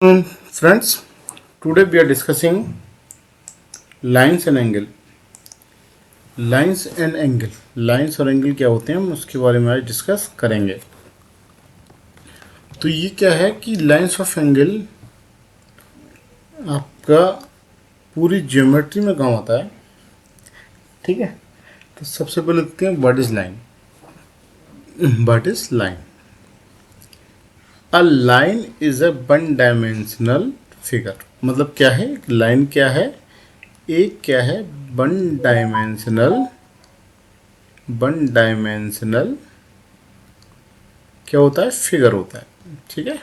Friends, today we are discussing lines and angle. Lines और angle क्या होते हैं हम उसके बारे में आज डिस्कस करेंगे। तो ये क्या है कि लाइंस ऑफ एंगल आपका पूरी ज्योमेट्री में काम आता है। ठीक है, तो सबसे पहले देखते हैं what is line. What is line? A line is a one dimensional figure. मतलब क्या है लाइन? क्या है? एक क्या है? वन डायमेंशनल क्या होता है? फिगर होता है। ठीक है,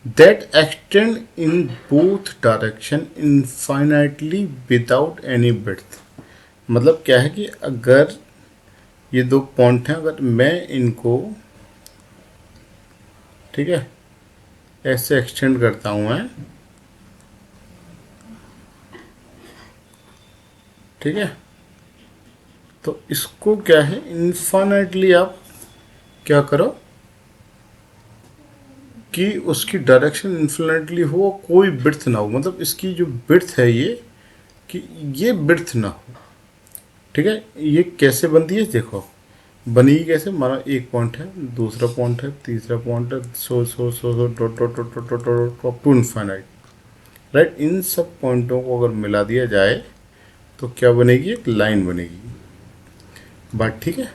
that extend in both direction infinitely without any width. मतलब क्या है कि अगर ये दो पॉइंट हैं, अगर मैं इनको ठीक है ऐसे एक्सटेंड करता हूं मैं, ठीक है, तो इसको क्या है इनफाइनाइटली आप क्या करो कि उसकी डायरेक्शन इन्फिनिटली हो, कोई बिर्थ ना हो। मतलब इसकी जो बिर्थ है ये कि ये बिर्थ ना हो। ठीक है, ये कैसे बनती है देखो, बनेगी कैसे। माना एक पॉइंट है, दूसरा पॉइंट है, तीसरा पॉइंट है, so dot dot dot dot dot dot up to infinite. Right, इन सब पॉइंटों को अगर मिला दिया जाए तो क्या बनेगी? एक लाइन बनेगी। बात ठीक है।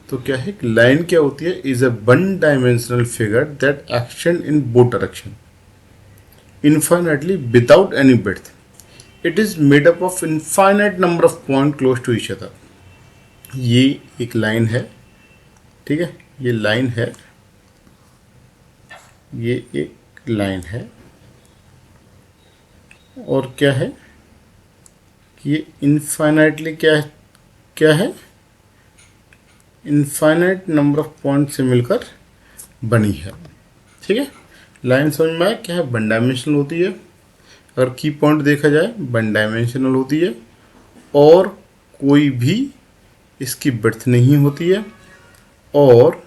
तो क्या है, लाइन क्या होती है? Is a one dimensional figure that action in both direction infinitely without any width. It is made up of infinite number of points close to each other. ये एक लाइन है। ठीक है, ये लाइन है, ये एक लाइन है। और क्या है कि ये इनफाइनाइटली क्या है? इनफाइनाइट नंबर ऑफ पॉइंट से मिलकर बनी है। ठीक है, लाइन समझ में आया क्या है? वन डायमेंशनल होती है। अगर की पॉइंट देखा जाए वन डायमेंशनल होती है और कोई भी इसकी बर्थ नहीं होती है। और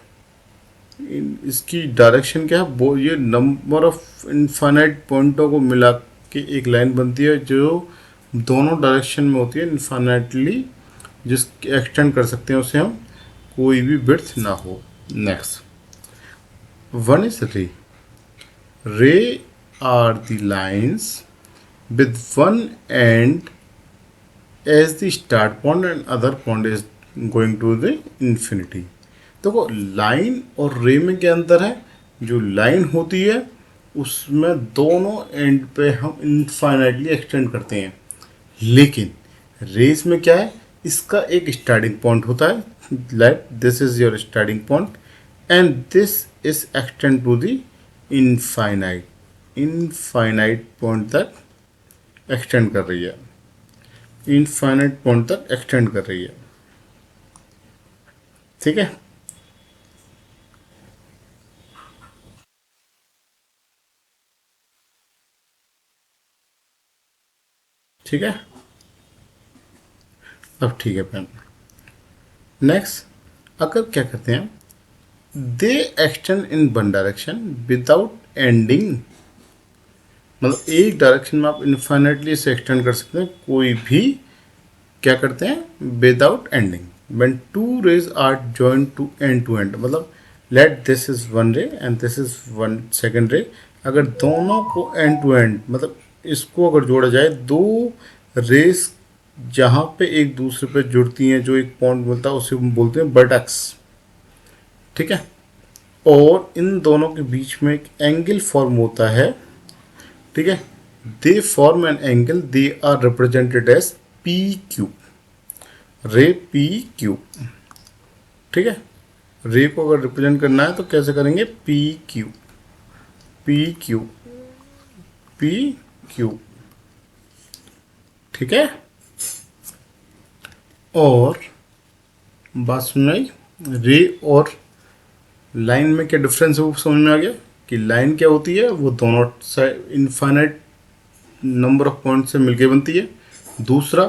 इसकी डायरेक्शन क्या है? वो ये नंबर ऑफ इनफाइनाइट पॉइंटों को मिला के एक लाइन बनती है जो दोनों डायरेक्शन में होती है इनफाइनाइटली, जिस एक्सटेंड कर सकते हैं उसे हम, कोई भी बिर्थ ना हो। Next one is ray are the lines with one end as the start point and other point is going to the infinity। देखो लाइन और रे में क्या अंतर है? जो लाइन होती है उसमें दोनों एंड पे हम इनफाइनाइटली एक्सटेंड करते हैं, लेकिन रेस में क्या है? इसका एक स्टार्टिंग पॉइंट होता है। Let this is your starting point and this is extend to the infinite point तक एक्सटेंड कर रही है, इनफाइनाइट पॉइंट तक एक्सटेंड कर रही है। ठीक है, ठीक है, अब ठीक है पेन। नेक्स्ट अगर क्या करते हैं, दे extend in one direction without ending. मतलब एक डायरेक्शन में आप इनफाइनाइटली से एक्सटेंड कर सकते हैं, कोई भी क्या करते हैं? Without ending. When two rays are joint to end, मतलब let this is one ray and this is one second ray. अगर दोनों को एंड टू एंड, मतलब इसको अगर जोड़ा जाए, दो रेस जहाँ पे एक दूसरे पे जुड़ती हैं, जो एक पॉइंट मिलता है उसे हम बोलते हैं वर्टेक्स। ठीक है, और इन दोनों के बीच में एक एंगल फॉर्म होता है। ठीक है, they form an angle, they are represented as P Q, ray P Q. ठीक है, रे को अगर रिप्रेजेंट करना है तो कैसे करेंगे? P Q P Q P Q. ठीक है, और बस में रे और लाइन में क्या डिफरेंस है वो समझ में आ गया कि लाइन क्या होती है? वो दोनों side infinite number of point से मिलके बनती है। दूसरा,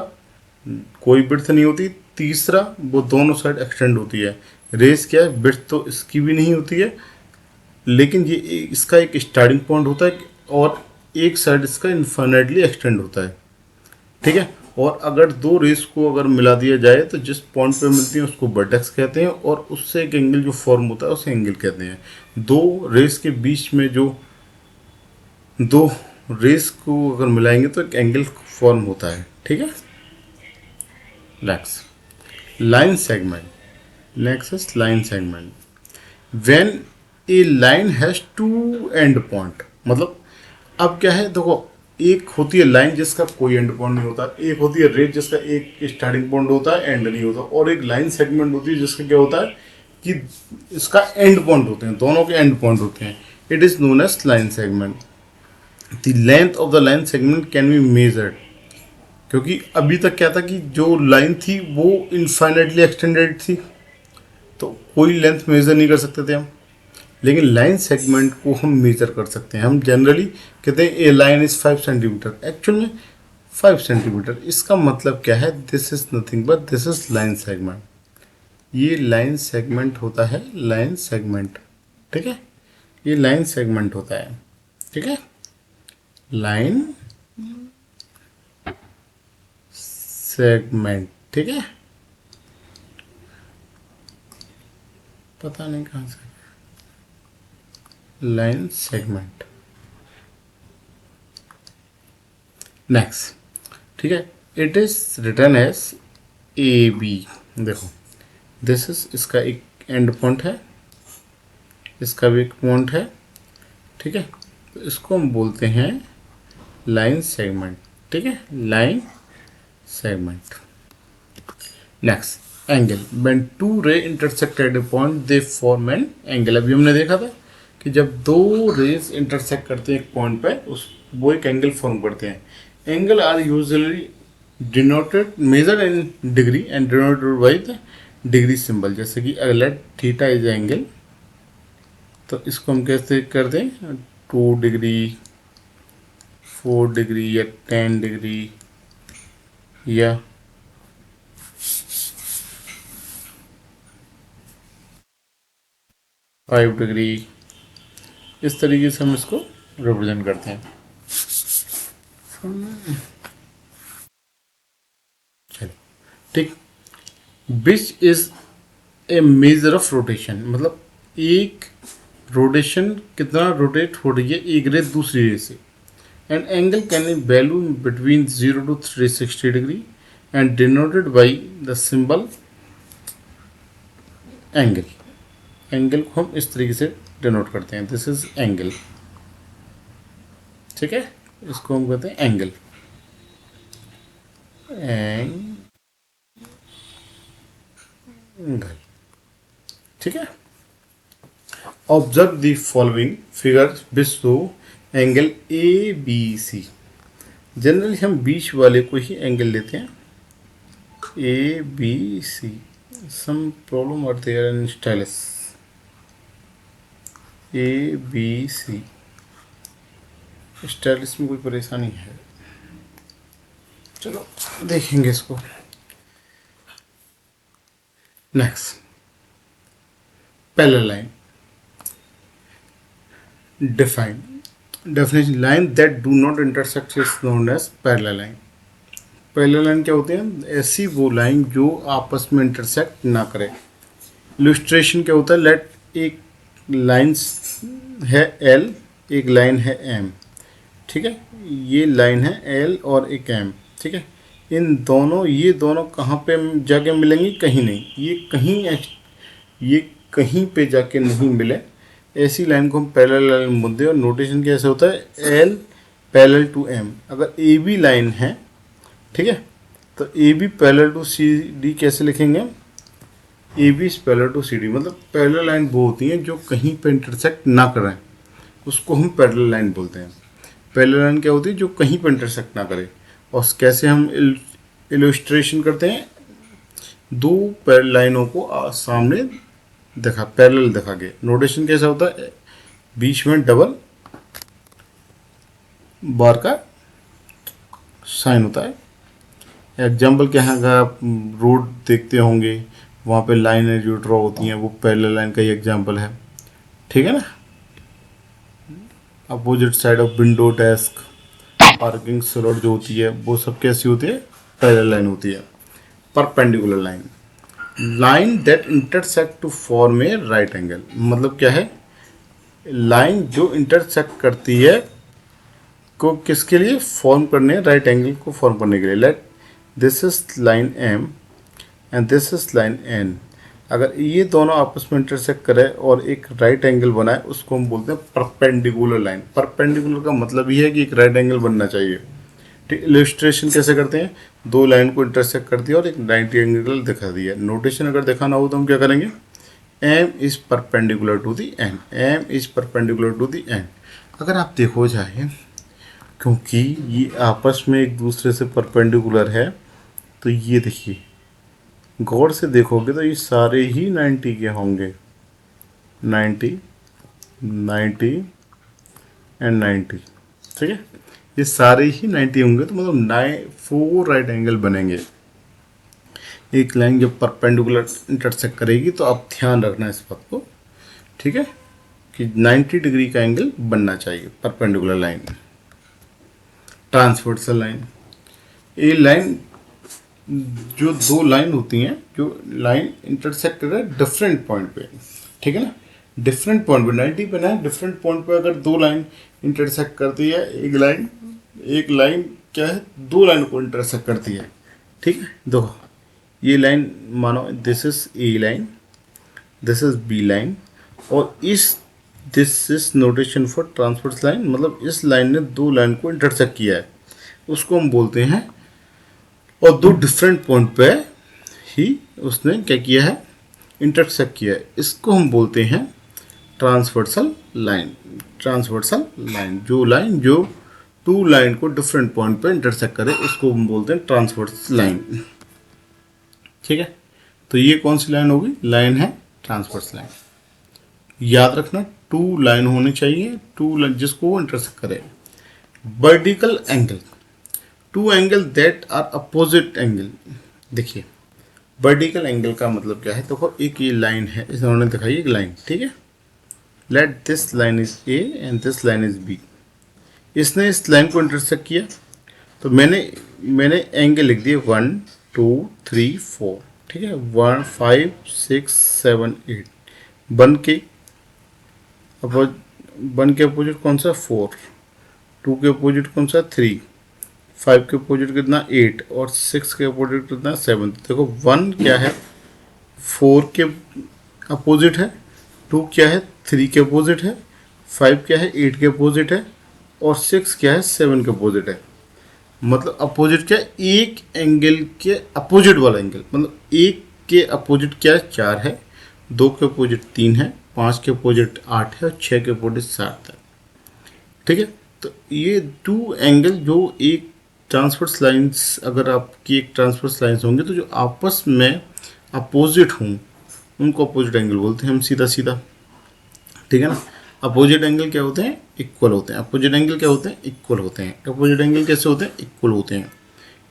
कोई बिर्थ नहीं होती। तीसरा, वो दोनों साइड एक्सटेंड होती है। रेस क्या है? बिर्थ तो इसकी भी नहीं होती है, लेकिन ये इसका एक स्टार्टिंग पॉइंट होता है और एक साइड इसका इन्फाइनाइटली एक्सटेंड होता है, ठीक है। और अगर दो रेस को अगर मिला दिया जाए तो जिस पॉइंट पे मिलती हैं उसको वर्टेक्स कहते हैं, और उससे एक एंगल जो फॉर्म होता है उसे एंगल कहते हैं। दो रेस के बीच में जो दो रेस को अगर मिलाएंगे तो एक एंगल फॉर्म होता है, ठीक है। Next line segment. Next is line segment. When a line has two end point, मतलब अब क्या है, देखो एक होती है लाइन जिसका कोई एंड पॉइंट नहीं होता, एक होती है रेस जिसका एक स्टार्टिंग पॉइंट होता है एंड नहीं होता, और एक लाइन सेगमेंट होती है जिसका क्या होता है कि इसका एंड पॉइंट होते हैं, दोनों के एंड पॉइंट होते हैं। It is known as line segment. The length of the line segment can be measured, क्योंकि अभी तक क्या था कि जो लाइन थी वो इनफाइनाइटली एक्सटेंडेड थी, तो कोई लेंथ मेजर नहीं कर सकते थे हम। लेकिन लाइन सेगमेंट को हम मेजर कर सकते हैं। हम जनरली कहते हैं ए लाइन इज 5 सेंटीमीटर, एक्चुअल में 5 सेंटीमीटर। इसका मतलब क्या है, this is nothing but this is line segment. ये लाइन सेगमेंट होता है, लाइन सेगमेंट, ठीक है। ये लाइन सेगमेंट होता है, ठीक है, लाइन सेगमेंट, ठीक है। पता नहीं कहाँ से लाइन सेगमेंट। नेक्स्ट, ठीक है, it is written as A B. देखो दिस इज, इसका एक एंड पॉइंट है, इसका भी एक पॉइंट है, ठीक है। तो इसको हम बोलते हैं लाइन सेगमेंट, ठीक है, line segment. Next angle. When two ray intersect at a point they form an angle. अभी हमने देखा था कि जब दो रेज इंटरसेक्ट करते हैं एक पॉइंट पे, उस वो एक एंगल फॉर्म करते हैं। Angle are usually denoted measure in degree and denoted by the degree symbol. जैसे कि अगर थीटा इज एंगल, तो इसको हम कैसे करते हैं, 2 डिग्री, 4 डिग्री या 10 डिग्री या 5 डिग्री, इस तरीके से हम इसको रिप्रेजेंट करते हैं। ठीक, which is a measure of rotation, मतलब एक रोटेशन कितना रोटेट हो रही है एक रे दूसरी रे से। And angle can be value between 0 to 360 degree and denoted by the symbol angle. Angle को हम इस तरीके से डिनोट करते हैं, दिस इज एंगल, ठीक है। इसको हम कहते हैं एंगल, एंगल, ठीक है। Observe the following figure which show angle A B C. Generally हम बीच वाले को ही एंगल लेते हैं, A B C. Some problem are there in styles, A B C styles में कोई परेशानी है, चलो देखेंगे इसको। Next parallel line. Define definition, line that do not intersect is known as parallel line. Parallel line क्या होते हैं, ऐसी वो लाइन जो आपस में इंटरसेक्ट ना करे। इलस्ट्रेशन क्या होता है, लेट एक लाइन है एल, एक लाइन है एम, ठीक है। ये लाइन है एल और एक एम, ठीक है। इन दोनों, ये दोनों कहाँ पे जाके मिलेंगी, कहीं नहीं, ये कहीं पे जाके नहीं मिले। ऐसी लाइन को हम पैरेलल लाइन बोलते हैं। और नोटेशन कैसे होता है, एल पैरेलल टू एम। अगर ए बी लाइन है, ठीक है, तो A B parallel to C D कैसे लिखेंगे, A B is parallel to C D. मतलब पैरेलल लाइन वो होती हैं जो कहीं पे इंटरसेक्ट ना करें, उसको हम पैरेलल लाइन बोलते हैं। पैरेलल लाइन क्या होती है, जो कहीं पे इंटरसेक्ट ना करे। और कैसे हम इलस्ट्रेशन करते हैं, दो पैरेलल लाइनों को सामने देखा, पैरेलल दिखा के। नोटेशन कैसा होता है, बीच में डबल बार का साइन होता है। एग्जाम्पल क्या है, अगर आप रोड देखते होंगे, वहाँ पे लाइनें जो ड्रॉ होती हैं वो पैरेलल लाइन का ही एग्जाम्पल है, ठीक है ना। Opposite side of window, desk, parking slot जो होती है वो सब कैसी होती है, पैरेलल लाइन होती है। Perpendicular line, line that intersect to form a right angle, मतलब क्या है, लाइन जो इंटरसेक्ट करती है को किसके लिए फॉर्म करने, राइट एंगल को फॉर्म करने के लिए। Let this is line M and this is line N, अगर ये दोनों आपस में इंटरसेक्ट करे और एक राइट एंगल बनाए उसको हम बोलते हैं परपेंडिकुलर लाइन। परपेंडिकुलर का मतलब ये है कि एक राइट एंगल बनना चाहिए। ठीक, इलस्ट्रेशन कैसे करते हैं, दो लाइन को इंटरसेक्ट कर दिया और एक 90 एंगल दिखा दिया। नोटेशन अगर दिखाना हो तो हम क्या करेंगे, M is perpendicular to the N, M is perpendicular to the N. अगर आप देखो जाए, क्योंकि ये आपस में एक दूसरे से परपेंडिकुलर है, तो ये देखिए गौर से देखोगे तो ये सारे ही 90 के होंगे, 90, 90 एंड 90। ठीक है, ये सारे ही 90 होंगे, तो मतलब 4 राइट एंगल बनेंगे। एक लाइन जब परपेंडिकुलर इंटरसेक्ट करेगी तो आप ध्यान रखना इस बात को, ठीक है, कि 90 डिग्री का एंगल बनना चाहिए परपेंडिकुलर लाइन। ट्रांसवर्सल लाइन, ये लाइन जो दो लाइन होती हैं, जो लाइन इंटरसेक्ट कर रहा है डिफरेंट पॉइंट पे, ठीक है ना, डिफरेंट पॉइंट पे 90 पे ना, डिफरेंट पॉइंट पे अगर दो लाइन इंटरसेक्ट करती है, एक लाइन क्या है, दो लाइन को इंटरसेक्ट करती है। ठीक है, देखो ये लाइन मानो this is A line, this is B line, और this is notation for transverse line, मतलब इस लाइन ने दो लाइन को इंटरसेक्ट किया है, उसको हम बोलते हैं, और दो डिफरेंट पॉइंट पे ही उसने क्या किया है, इंटरसेक्ट किया है, इसको हम बोलते हैं ट्रांसवर्सल लाइन। ट्रांसवर्सल लाइन, जो टू लाइन को डिफरेंट पॉइंट पे इंटरसेक्ट करे उसको हम बोलते हैं ट्रांसवर्स लाइन। ठीक है, तो ये कौन सी लाइन होगी, लाइन है ट्रांसवर्स लाइन। याद रखना टू लाइन होनी चाहिए, टू लाइन जिसको वो इंटरसेक्ट करे। Vertical angle, two angle that are opposite angle. देखिए वर्टिकल एंगल का मतलब क्या है, देखो एक ये लाइन है, इन्होंने दिखाई एक लाइन, ठीक है, let this line is A and this line is B, इसने इस लाइन को इंटरसेक्ट किया, तो मैंने एंगल लिख दिए 1 2 3 4, ठीक है, 1 5 6 7 8, वन के अपोजिट कौन सा 4, 2 के अपोजिट कौन सा 3, 5 के अपोजिट कितना 8, और 6 के अपोजिट कितना 7। देखो 1 क्या है, 4 के अपोजिट है, 2 क्या है 3 के अपोजिट है, 5 क्या है 8 के अपोजिट है, और 6 क्या है 7 के अपोजिट है। मतलब अपोजिट क्या है, एक एंगल के अपोजिट वाला एंगल, मतलब एक के अपोजिट क्या है 4 है, 2 के अपोजिट 3 है, 5 के अपोजिट 8 है, और 6 के अपोजिट 7 है। ठीक है, तो ये टू एंगल जो एक ट्रांसवर्स लाइंस, अगर आपकी एक ट्रांसवर्स लाइंस होंगे तो जो आपस में अपोजिट हों उनको अपोजिट एंगल बोलते हैं हम, सीधा सीधा। ठीक है ना, अपोजिट एंगल क्या होते हैं, इक्वल होते हैं। अपोजिट एंगल क्या होते हैं, इक्वल होते हैं। अपोजिट एंगल कैसे होते हैं, इक्वल होते हैं।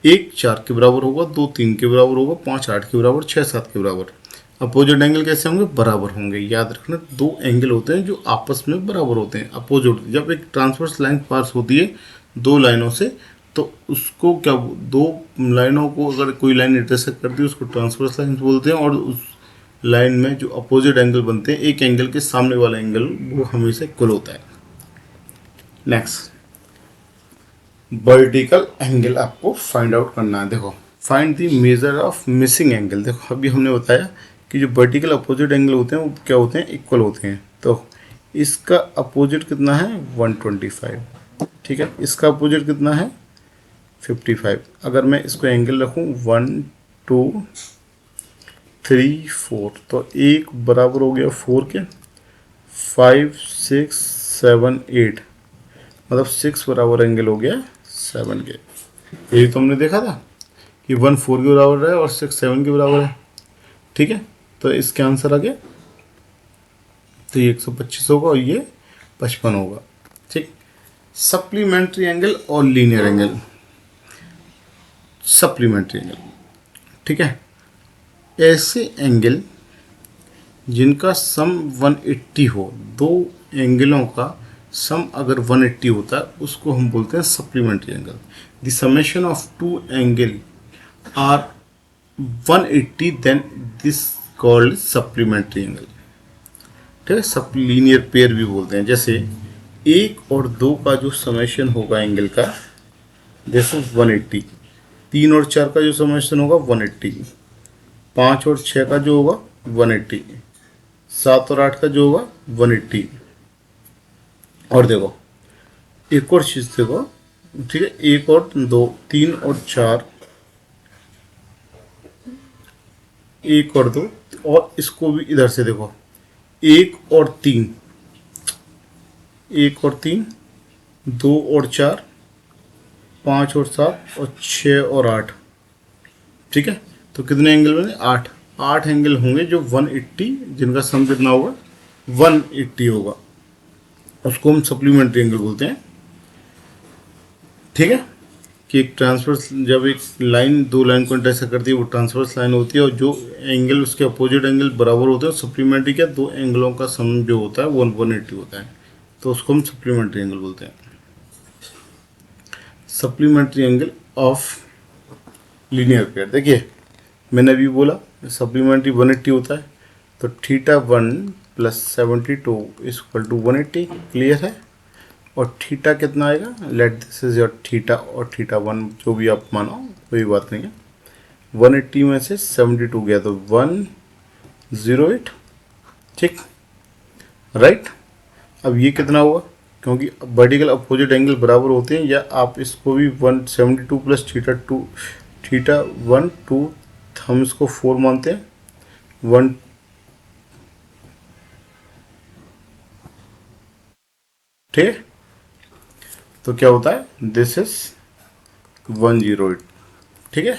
एक 4 के बराबर होगा, 2 3 के बराबर होगा, 5 8 के बराबर, 6 7 के बराबर। अपोजिट एंगल कैसे होंगे, बराबर होंगे। याद रखना दो एंगल होते हैं जो आपस में बराबर होते हैं, अपोजिट। जब एक ट्रांसवर्स लाइन पास होती है दो लाइनों से, तो उसको क्या, दो लाइनों को अगर कोई लाइन इंटरसेक्ट करती है उसको ट्रांसवर्स लाइन बोलते हैं, और उस लाइन में जो अपोजिट एंगल बनते हैं एक एंगल के सामने वाला एंगल वो हमेशा इक्वल होता है। नेक्स्ट, वर्टिकल एंगल आपको फाइंड आउट करना है। देखो find the measure of missing angle. देखो अभी हमने बताया कि जो वर्टिकल अपोजिट एंगल होते हैं वो क्या होते हैं, इक्वल होते हैं। तो इसका अपोजिट कितना है 125, ठीक है, इसका अपोजिट कितना है 55। अगर मैं इसको एंगल रखूँ 1 2 3 4, तो एक बराबर हो गया 4 के, 5 6 7 8, मतलब 6 बराबर एंगल हो गया 7 के। यही तो हमने देखा था कि 1 4 के बराबर है और 6 7 के बराबर है। ठीक है, तो इसके आंसर आ गया, तो ये 125 होगा और ये 55 होगा। ठीक, सप्लीमेंट्री एंगल और लीनियर एंगल। सप्लीमेंट्री एंगल, ठीक है, ऐसे एंगल जिनका सम 180 हो, दो एंगलों का सम अगर 180 होता है उसको हम बोलते हैं supplementary angle. The summation of two angle are 180 then this called supplementary angle. ठीक है, सब लीनियर पेयर भी बोलते हैं। जैसे 1 और 2 का जो समेशन होगा एंगल का, जैसे 180, 3 और 4 का जो समेशन होगा 180, 5 और 6 का जो होगा 180, 7 और 8 का जो होगा 180। और देखो एक और चीज देखो, ठीक है, 1 और 2, 3 और 4, 1 और 2, और इसको भी इधर से देखो 1 और 3, 1 और 3, 2 और 4, 5 और 7 और 6 और 8। ठीक है, तो कितने एंगल बने? 8। 8 एंगल होंगे जो 180, जिनका सम कितना होगा? 180 होगा। उसको हम सप्लीमेंट्री एंगल बोलते हैं। ठीक है, कि एक ट्रांसवर्स, जब एक लाइन दो लाइन को इंटरसेक्ट करती है वो ट्रांसवर्स लाइन होती है, और जो एंगल उसके अपोजिट एंगल बराबर होते हैं सप्लीमेंट्री क्या, दो एंगलों का सम जो होता है वो 180 होता है, तो उसको हम सप्लीमेंट्री एंगल बोलते हैं। Supplementary angle of linear pair, देखिए मैंने अभी बोला सप्लीमेंट्री 180 होता है, तो θ1 + 72 = 180, क्लियर है। और थीटा कितना आएगा? Late this is your theta और θ1 जो भी आप मानो, कोई बात नहीं है। 180 में से 72 गया तो 108, ठीक, राइट। अब ये कितना हुआ? क्योंकि वर्टिकल अपोजिट एंगल बराबर होते हैं, या आप इसको भी 172 + θ2 θ1 2, हम इसको 4 मानते हैं, 1, ठीक है। तो क्या होता है? दिस इज 108, ठीक है।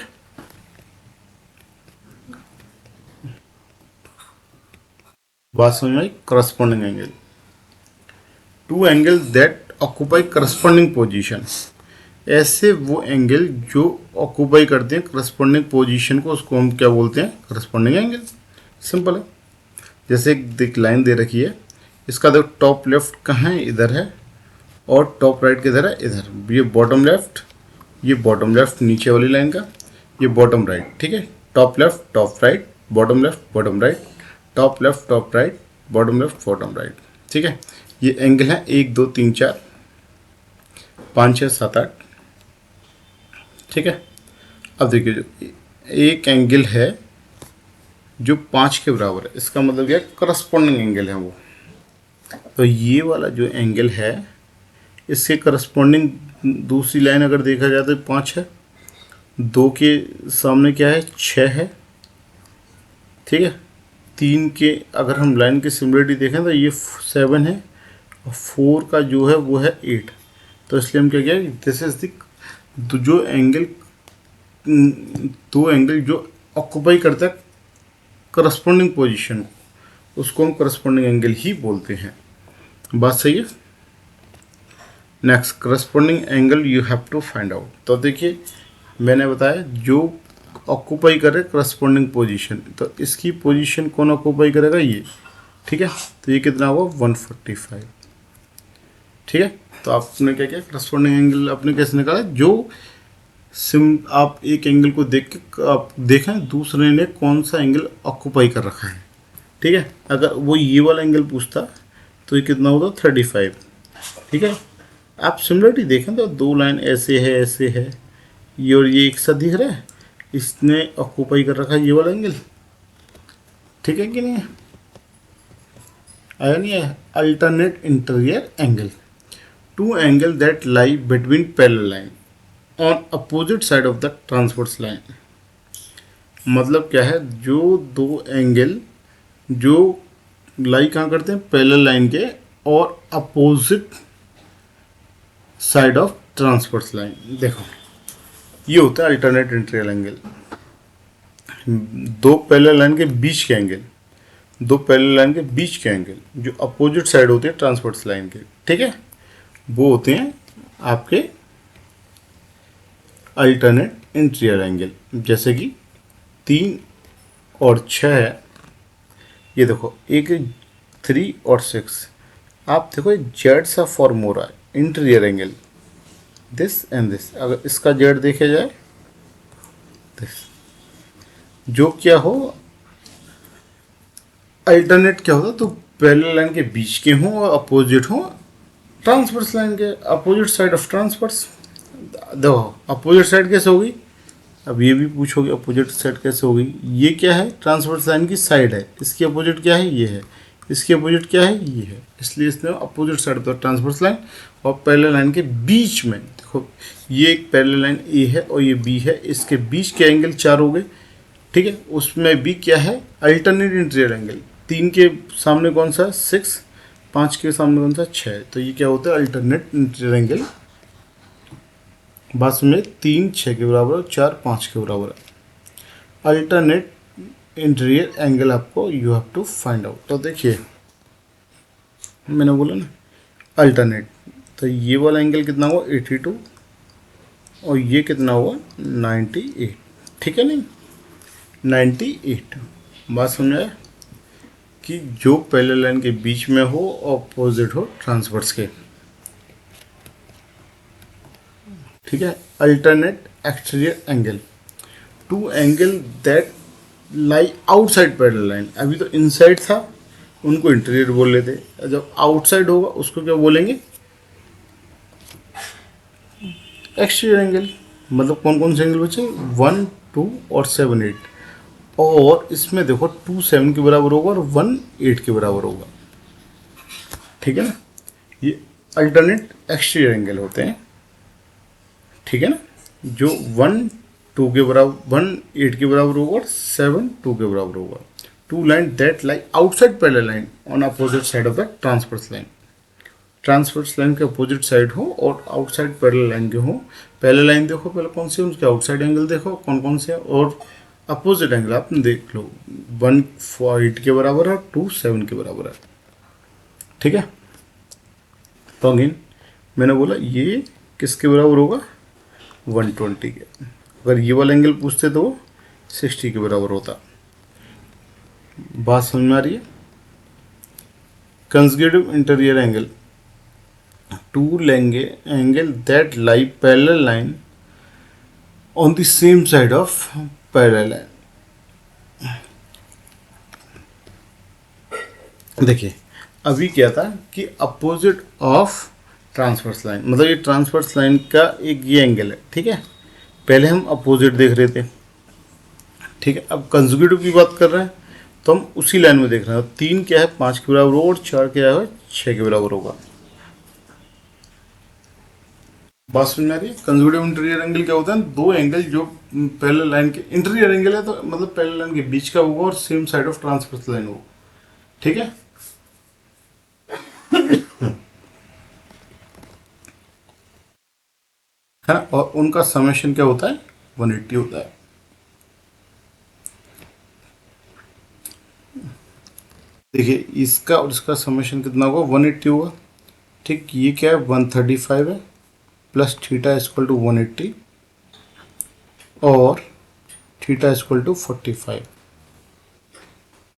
बात समझ में आई? Corresponding angle, two angle that occupy corresponding position, ऐसे वो एंगल जो ऑक्यूपाई करते हैं करस्पॉन्डिंग पोजीशन को, उसको हम क्या बोलते हैं? Corresponding angle. सिंपल है। जैसे एक लाइन दे रखी है, इसका देखो टॉप लेफ्ट कहाँ है? इधर है, और टॉप राइट किधर है? इधर। ये बॉटम लेफ्ट, ये बॉटम लेफ्ट नीचे वाली लाइन का, ये बॉटम राइट, ठीक है। Top left, top right, bottom left, bottom right, top left, top right, bottom left, bottom right, ठीक है। ये एंगल है 1 2 3 4 5 6 7 8, ठीक है। अब देखिए जो एक एंगल है जो 5 के बराबर है, इसका मतलब क्या? करस्पॉन्डिंग एंगल है वो। तो ये वाला जो एंगल है, इसके करस्पॉन्डिंग दूसरी लाइन अगर देखा जाए तो 5 है, 2 के सामने क्या है? 6 है, ठीक है। 3 के अगर हम लाइन की सिमिलरिटी देखें तो ये 7 है, और 4 का जो है वो है 8। तो इसलिए हम क्या किया? दिस इज द जो एंगल, दो एंगल जो ऑक्यूपाई करता है करस्पॉन्डिंग पोजीशन, उसको हम करस्पॉन्डिंग एंगल ही बोलते हैं। बात सही है। Next, corresponding angle you have to find out. तो देखिए मैंने बताया जो ऑक्यूपाई करे करस्पॉन्डिंग पोजीशन, तो इसकी पोजीशन कौन ऑक्यूपाई करेगा? ये, ठीक है। तो ये कितना हुआ? 145, ठीक है। तो आपने क्या किया? करस्पॉन्डिंग एंगल आपने कैसे निकाला? जो आप एक एंगल को देख के आप देखें दूसरे ने कौन सा एंगल ऑक्यूपाई कर रखा है, ठीक है। अगर वो ये वाला एंगल पूछता तो ये कितना होता? 35, ठीक है। आप सिमिलरिटी देखें तो दो लाइन ऐसे है, ये और ये एक साथ दिख रहा है, इसने ऑक्यूपाई कर रखा है ये वाला एंगल, ठीक है कि नहीं? आया नहीं है? Alternate interior angle, two angle that lie between parallel line on opposite side of the transverse line. मतलब क्या है? जो दो एंगल जो लाई कहाँ करते हैं? पैरेलल लाइन के और opposite side of transverse line. देखो ये होता है अल्टरनेट इंटीरियर एंगल, दो पैरेलल लाइन के बीच के एंगल, दो पैरेलल लाइन के बीच के एंगल जो अपोजिट साइड होते हैं ट्रांसवर्स लाइन के, ठीक है, वो होते हैं आपके अल्टरनेट इंटीरियर एंगल। जैसे कि 3 और 6 है, ये देखो एक 3 और 6, आप देखो जेड सा फॉर्म हो रहा है interior angle, this and this. अगर इसका जेड देखा जाए दिस, जो क्या हो अल्टरनेट क्या होता, तो पैरेलल लाइन के बीच के हों और अपोजिट हों ट्रांसवर्स लाइन के, अपोजिट साइड ऑफ ट्रांसवर्स। देखो अपोजिट साइड कैसे होगी, अब ये भी पूछोगे अपोजिट साइड कैसे होगी। ये क्या है, ट्रांसवर्स लाइन की साइड है, इसकी अपोजिट क्या है, ये है, इसकी अपोजिट क्या है, ये है, इसलिए इसने अपोजिट साइड पर ट्रांसवर्स लाइन। और पैरेलल लाइन के बीच में देखो, ये एक पैरेलल लाइन ए है और ये बी है, इसके बीच के एंगल 4 हो गए, ठीक है। उसमें भी क्या है, अल्टरनेट इंटीरियर एंगल। 3 के सामने कौन सा, 6, 5 के सामने कौन सा, 6, तो ये क्या होता है, अल्टरनेट इंटीरियर एंगल। बस में 3 6 के बराबर, 4 5 के बराबर है। अल्टरनेट इंटीरियर एंगल आपको you have to find out. तो देखिए मैंने बोला ना अल्टरनेट, तो ये वाला एंगल कितना हुआ 82 और ये कितना हुआ 98, ठीक है नहीं 98। बात समझ आया कि जो पैरेलल लाइन के बीच में हो ऑपोजिट हो ट्रांसवर्स के, ठीक है। Alternate exterior angle, two angle that lie outside parallel line. अभी तो इनसाइड था, उनको इंटीरियर बोल लेते, जब आउटसाइड होगा उसको क्या बोलेंगे, एक्सटीरियर एंगल। मतलब कौन कौन से एंगल बचे, 1 2 और 7 8, और इसमें देखो 2 7 के बराबर होगा और 1 8 के बराबर होगा, ठीक है ना। ये अल्टरनेट एक्सटीरियर एंगल होते हैं, ठीक है ना, जो 1 2 के बराबर 1 8 के बराबर होगा और 7 2 के बराबर होगा। Two line that lie outside parallel line on opposite side of the transverse line. Transverse line के अपोजिट साइड हो और आउटसाइड पैरेलल लाइन के हो। पैरेलल लाइन देखो पहले कौन सी है, उनके आउटसाइड एंगल देखो कौन कौन से है, और अपोजिट एंगल आपने देख लो, 1 8 के बराबर है, 2 7 के बराबर है, ठीक है। तो अगेन मैंने बोला ये किसके बराबर होगा, 120 के। अगर ये वाला एंगल पूछते तो वो 60 के बराबर होता। बात समझ में आ रही है। कंसेक्यूटिव इंटीरियर एंगल, टू लेंगे angle that lie parallel line on the same side of parallel line. देखिए अभी क्या था कि अपोजिट ऑफ ट्रांसवर्स लाइन, मतलब ये ट्रांसवर्स लाइन का एक ये एंगल है, ठीक है। पहले हम अपोजिट देख रहे थे, ठीक है। अब कंसेक्यूटिव की बात कर रहे हैं तो हम उसी लाइन में देख रहे हैं। 3 क्या है 5 के बराबर होगा और 4 क्या है 6 के बराबर होगा। बात समझ में आ रही है। कंसेक्यूटिव इंटीरियर एंगल क्या होता है, दो एंगल जो पैरेलल लाइन के, इंटीरियर एंगल है तो मतलब पैरेलल लाइन के बीच का होगा और same side of transverse line होगा, ठीक है। है ना, और उनका समेशन क्या होता है 180 होता है। देखिए इसका और इसका समेशन कितना होगा 180 होगा, ठीक। ये क्या है 135 है प्लस थीटा इक्वल टू 180 और थीटा इक्वल टू 45।